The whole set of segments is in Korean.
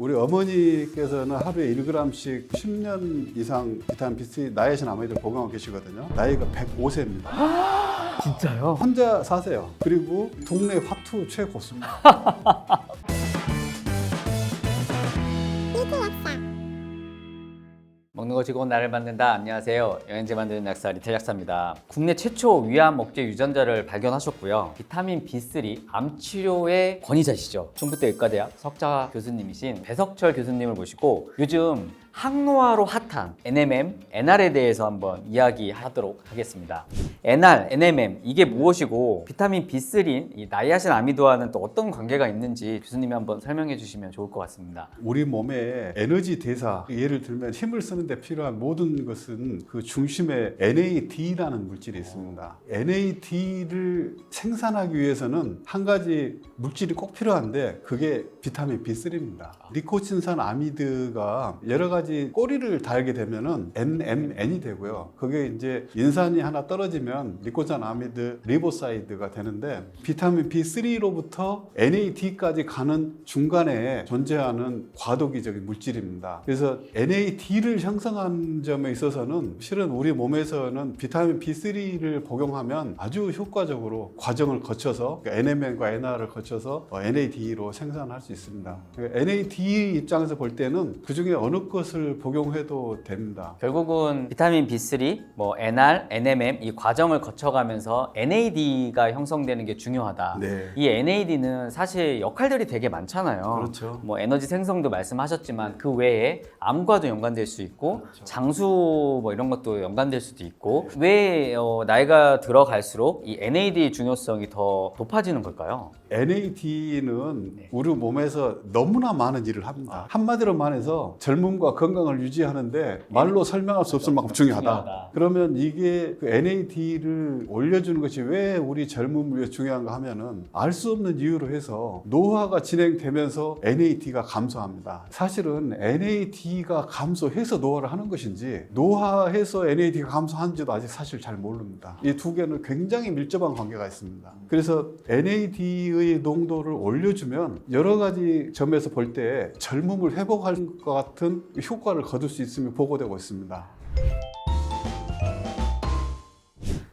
우리 어머니께서는 하루에 1g씩 10년 이상 비타민 B3 나이아신 아마이드 복용하고 계시거든요. 나이가 105세입니다. 진짜요? 혼자 사세요. 그리고 동네 화투 최고수입니다. 먹는 거 즐거운 나를 만든다. 안녕하세요. 영양제 만드는 약사 리텔 약사입니다. 국내 최초 위암 억제 유전자를 발견하셨고요. 비타민 B3 암 치료의 권위자시죠. 충북대 의과대학 석좌 교수님이신 배석철 교수님을 모시고 요즘 항노화로 핫한 NMM, NR에 대해서 한번 이야기하도록 하겠습니다. NR, NMM 이게 무엇이고 비타민 B3인 이 나이아신 아미드와는 또 어떤 관계가 있는지 교수님이 한번 설명해 주시면 좋을 것 같습니다. 우리 몸의 에너지 대사, 예를 들면 힘을 쓰는데 필요한 모든 것은 그 중심에 NAD라는 물질이 있습니다. NAD를 생산하기 위해서는 한 가지 물질이 꼭 필요한데 그게 비타민 B3입니다. 니코틴산 아미드가 여러 가지 꼬리를 달게 되면은 NMN이 되고요. 그게 이제 인산이 하나 떨어지면 니코틴산 아미드 리보사이드가 되는데 비타민 B3로부터 NAD까지 가는 중간에 존재하는 과도기적인 물질입니다. 그래서 NAD를 형성한 점에 있어서는 실은 우리 몸에서는 비타민 B3를 복용하면 아주 효과적으로 과정을 거쳐서 NMN과 NR을 거쳐서 NAD로 생산할 수 있습니다. NAD 입장에서 볼 때는 그 중에 어느 것을 복용해도 됩니다. 결국은 비타민 B3, NR, NMM 이 과정을 거쳐가면서 NAD가 형성되는 게 중요하다. 네. 이 NAD는 사실 역할들이 되게 많잖아요. 그렇죠. 에너지 생성도 말씀하셨지만 그 외에 암과도 연관될 수 있고 그렇죠. 장수 이런 것도 연관될 수도 있고 왜 나이가 들어갈수록 이 NAD의 중요성이 더 높아지는 걸까요? NAD는 우리 몸에서 너무나 많은 일을 합니다. 한마디로 말해서 젊음과 건강을 유지하는데 말로 설명할 수 없을 만큼 중요하다. 그러면 이게 그 NAD를 올려주는 것이 왜 우리 젊음을 위해 중요한가 하면은 알 수 없는 이유로 해서 노화가 진행되면서 NAD가 감소합니다. 사실은 NAD가 감소해서 노화를 하는 것인지 노화해서 NAD가 감소하는지도 아직 사실 잘 모릅니다. 이 두 개는 굉장히 밀접한 관계가 있습니다. 그래서 NAD의 농도를 올려주면 여러 가지 점에서 볼 때 젊음을 회복할 것 같은 효과를 거둘 수 있음이 보고되고 있습니다.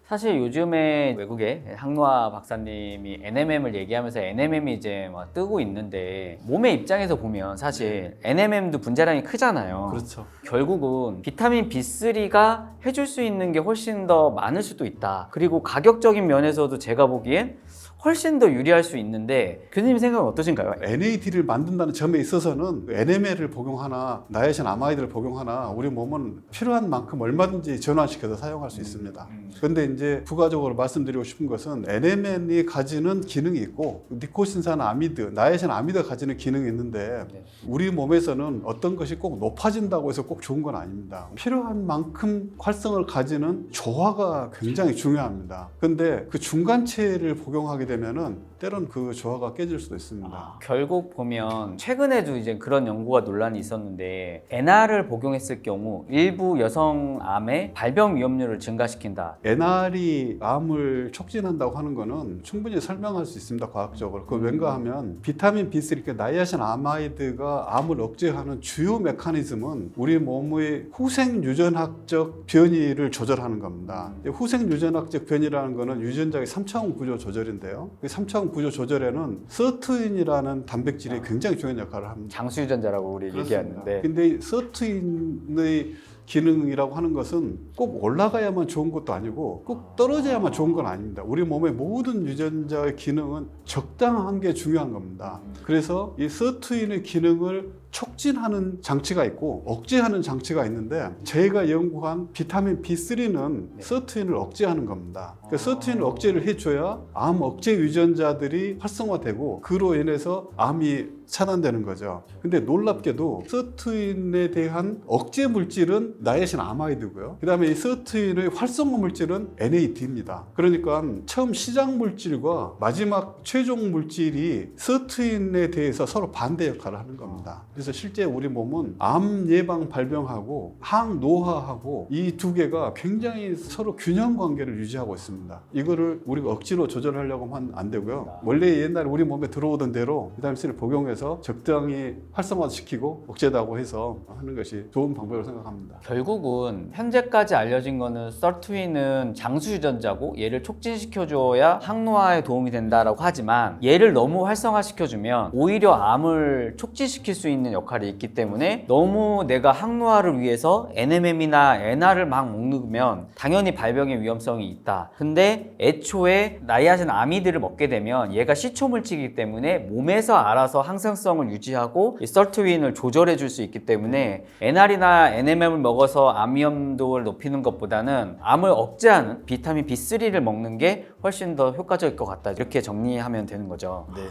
사실 요즘에 외국의 항노화 박사님이 NMM을 얘기하면서 NMM이 이제 막 뜨고 있는데 몸의 입장에서 보면 사실 NMM도 분자량이 크잖아요. 그렇죠. 결국은 비타민 B3가 해줄 수 있는 게 훨씬 더 많을 수도 있다. 그리고 가격적인 면에서도 제가 보기엔 훨씬 더 유리할 수 있는데 교수님 생각은 어떠신가요? NAD를 만든다는 점에 있어서는 NML을 복용하나 나이아신 아마이드를 복용하나 우리 몸은 필요한 만큼 얼마든지 전환시켜서 사용할 수 있습니다. 그런데 이제 부가적으로 말씀드리고 싶은 것은 NMN이 가지는 기능이 있고 니코틴산 아미드, 나이아신 아미드가 가지는 기능이 있는데 우리 몸에서는 어떤 것이 꼭 높아진다고 해서 꼭 좋은 건 아닙니다. 필요한 만큼 활성을 가지는 조화가 굉장히 중요합니다. 그런데 그 중간체를 복용하게 되면은 때론 그 조화가 깨질 수도 있습니다. 결국 보면 최근에도 이제 그런 연구가 논란이 있었는데 NR을 복용했을 경우 일부 여성 암의 발병 위험률을 증가시킨다. NR이 암을 촉진한다고 하는 거는 충분히 설명할 수 있습니다. 과학적으로. 그 왠가 하면 비타민 B3, 그러니까 나이아신 아마이드가 암을 억제하는 주요 메커니즘은 우리 몸의 후생 유전학적 변이를 조절하는 겁니다. 후생 유전학적 변이라는 거는 유전자의 3차원 구조 조절인데요. 그 3차원 구조 조절에는 서투인이라는 단백질이 굉장히 중요한 역할을 합니다. 장수 유전자라고 우리 얘기하는데 근데 서투인의 기능이라고 하는 것은 꼭 올라가야만 좋은 것도 아니고 꼭 떨어져야만 좋은 건 아닙니다. 우리 몸의 모든 유전자의 기능은 적당한 게 중요한 겁니다. 그래서 이 서투인의 기능을 촉진하는 장치가 있고 억제하는 장치가 있는데 제가 연구한 비타민 B3는 서투인을 억제하는 겁니다. 그러니까 서투인을 억제를 해줘야 암 억제 유전자들이 활성화되고 그로 인해서 암이 차단되는 거죠. 근데 놀랍게도 서투인에 대한 억제 물질은 나이아신 아마이드고요. 그 다음에 이 서투인의 활성화 물질은 NAD입니다. 그러니까 처음 시작 물질과 마지막 최종 물질이 서투인에 대해서 서로 반대 역할을 하는 겁니다. 그래서 그래서 실제 우리 몸은 암 예방 발병하고 항노화하고 이 두 개가 굉장히 서로 균형 관계를 유지하고 있습니다. 이거를 우리가 억지로 조절하려고 하면 안 되고요. 원래 옛날에 우리 몸에 들어오던 대로 비타민 C를 복용해서 적당히 활성화시키고 억제하고 해서 하는 것이 좋은 방법이라고 생각합니다. 결국은 현재까지 알려진 거는 썰트윈은 장수 유전자고 얘를 촉진시켜줘야 항노화에 도움이 된다라고 하지만 얘를 너무 활성화시켜주면 오히려 암을 촉진시킬 수 있는 역할이 있기 때문에 너무 내가 항노화를 위해서 NMM이나 NR을 막 먹으면 당연히 발병의 위험성이 있다. 근데 애초에 나이아신 아미드를 먹게 되면 얘가 시초물질이기 때문에 몸에서 알아서 항생성을 유지하고 이 썰트윈을 조절해 줄 수 있기 때문에 NR이나 NMM을 먹어서 암 위험도를 높이는 것보다는 암을 억제하는 비타민 B3를 먹는 게 훨씬 더 효과적일 것 같다. 이렇게 정리하면 되는 거죠. 네.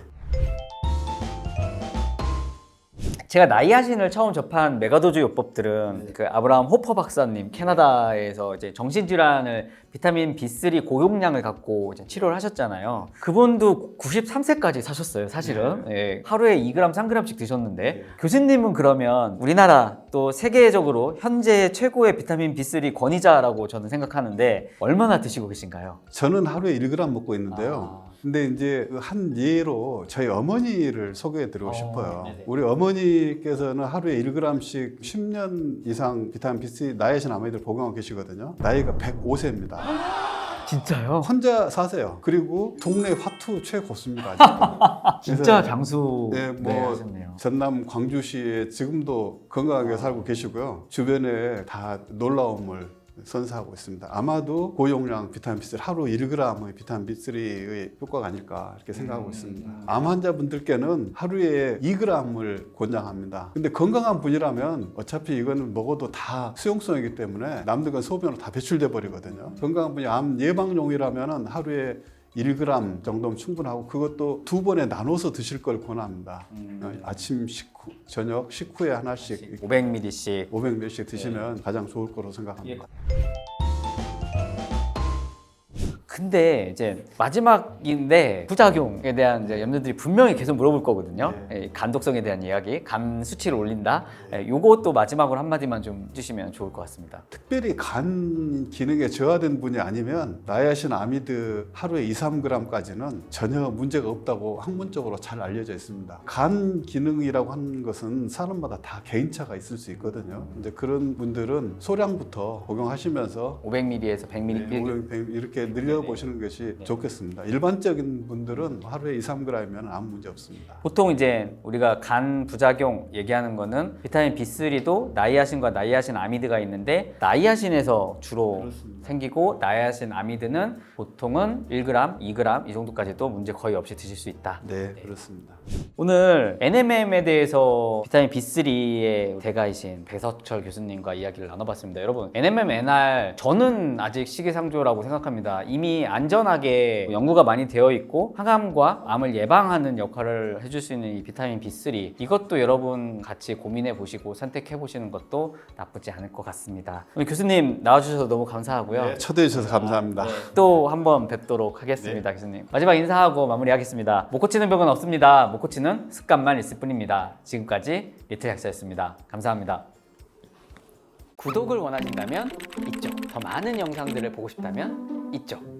제가 나이아신을 처음 접한 메가도즈 요법들은 그 아브라함 호퍼 박사님 캐나다에서 이제 정신질환을 비타민 B3 고용량을 갖고 이제 치료를 하셨잖아요. 그분도 93세까지 사셨어요, 사실은. 예, 하루에 2g, 3g씩 드셨는데 교수님은 그러면 우리나라 또 세계적으로 현재 최고의 비타민 B3 권위자라고 저는 생각하는데 얼마나 드시고 계신가요? 저는 하루에 1g 먹고 있는데요. 근데 이제 한 예로 저희 어머니를 소개해 드리고 싶어요. 네네. 우리 어머니께서는 하루에 1g씩 10년 이상 비타민 B3 나이아신 아미드를 복용하고 계시거든요. 나이가 105세입니다. 진짜요? 혼자 사세요. 그리고 동네 화투 최고수입니다. 아직도. 진짜 그래서 장수 네, 뭐 하셨네요. 전남 광주시에 지금도 건강하게 살고 계시고요. 주변에 다 놀라움을 선사하고 있습니다. 아마도 고용량 비타민 B3 하루 1g의 비타민 B3의 효과가 아닐까 이렇게 생각하고 있습니다. 암 환자분들께는 하루에 2g을 권장합니다. 근데 건강한 분이라면 어차피 이거는 먹어도 다 수용성이기 때문에 남들과 소변으로 다 배출돼 버리거든요. 건강한 분이 암 예방용이라면 하루에 1g 정도면 충분하고 그것도 2번에 나눠서 드실 걸 권합니다. 아침 식후, 저녁 식후에 하나씩 500ml씩 500ml씩 드시면 가장 좋을 거로 생각합니다. 근데 이제 마지막인데 부작용에 대한 이제 염려들이 분명히 계속 물어볼 거거든요. 예, 간독성에 대한 이야기, 간 수치를 올린다. 예, 요것도 마지막으로 한마디만 좀 해주시면 좋을 것 같습니다. 특별히 간 기능에 저하된 분이 아니면 나이아신 아미드 하루에 2, 3g까지는 전혀 문제가 없다고 학문적으로 잘 알려져 있습니다. 간 기능이라고 하는 것은 사람마다 다 개인차가 있을 수 있거든요. 근데 그런 분들은 소량부터 복용하시면서 500ml에서 100ml. 이렇게 늘려 보시는 것이 좋겠습니다. 일반적인 분들은 하루에 2, 3g이면 아무 문제 없습니다. 보통 이제 우리가 간 부작용 얘기하는 거는 비타민 B3도 나이아신과 나이아신 아미드가 있는데 나이아신에서 주로 그렇습니다. 생기고 나이아신 아미드는 보통은 1g, 2g 이 정도까지도 문제 거의 없이 드실 수 있다. 네, 그렇습니다. 오늘 NMM에 대해서 비타민 B3의 대가이신 백서철 교수님과 이야기를 나눠봤습니다. 여러분, NMM, NR 저는 아직 시기상조라고 생각합니다. 이미 안전하게 연구가 많이 되어 있고 항암과 암을 예방하는 역할을 해줄 수 있는 이 비타민 B3 이것도 여러분 같이 고민해 보시고 선택해 보시는 것도 나쁘지 않을 것 같습니다. 오늘 교수님 나와주셔서 너무 감사하고요. 네, 초대해 주셔서 감사합니다. 또 한번 뵙도록 하겠습니다. 교수님. 마지막 인사하고 마무리하겠습니다. 못 고치는 병은 없습니다. 못 고치는 습관만 있을 뿐입니다. 지금까지 리틀 약사였습니다. 감사합니다. 구독을 원하신다면 이쪽, 더 많은 영상들을 보고 싶다면 이쪽.